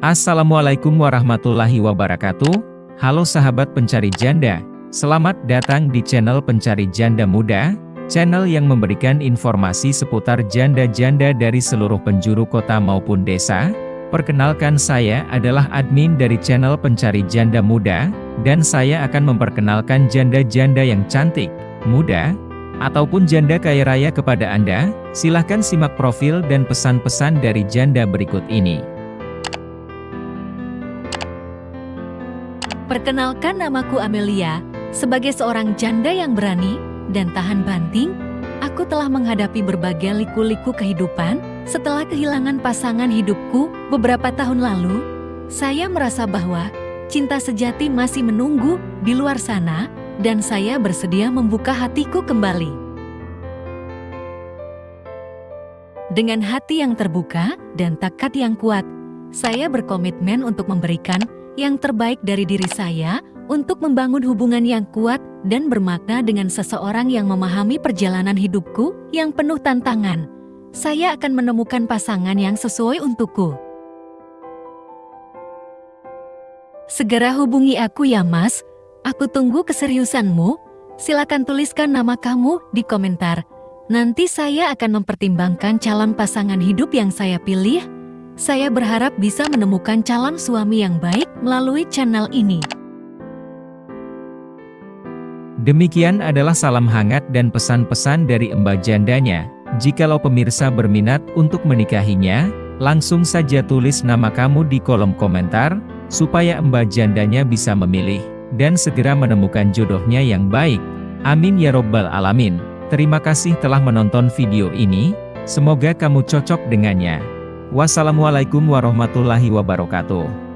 Assalamualaikum warahmatullahi wabarakatuh. Halo sahabat pencari janda, selamat datang di channel Pencari Janda Muda, channel yang memberikan informasi seputar janda-janda dari seluruh penjuru kota maupun desa. Perkenalkan, saya adalah admin dari channel Pencari Janda Muda, dan saya akan memperkenalkan janda-janda yang cantik, muda, ataupun janda kaya raya kepada Anda. Silahkan simak profil dan pesan-pesan dari janda berikut ini. Perkenalkan, namaku Amelia. Sebagai seorang janda yang berani dan tahan banting, aku telah menghadapi berbagai liku-liku kehidupan. Setelah kehilangan pasangan hidupku beberapa tahun lalu, saya merasa bahwa cinta sejati masih menunggu di luar sana, dan saya bersedia membuka hatiku kembali. Dengan hati yang terbuka dan tekad yang kuat, saya berkomitmen untuk memberikan yang terbaik dari diri saya untuk membangun hubungan yang kuat dan bermakna dengan seseorang yang memahami perjalanan hidupku yang penuh tantangan. Saya akan menemukan pasangan yang sesuai untukku. Segera hubungi aku ya Mas, aku tunggu keseriusanmu. Silakan tuliskan nama kamu di komentar. Nanti saya akan mempertimbangkan calon pasangan hidup yang saya pilih. Saya berharap bisa menemukan calon suami yang baik melalui channel ini. Demikian adalah salam hangat dan pesan-pesan dari Mbak Jandanya. Jikalau pemirsa berminat untuk menikahinya, langsung saja tulis nama kamu di kolom komentar, supaya Mbak Jandanya bisa memilih, dan segera menemukan jodohnya yang baik. Amin ya robbal alamin. Terima kasih telah menonton video ini, semoga kamu cocok dengannya. Wassalamualaikum warahmatullahi wabarakatuh.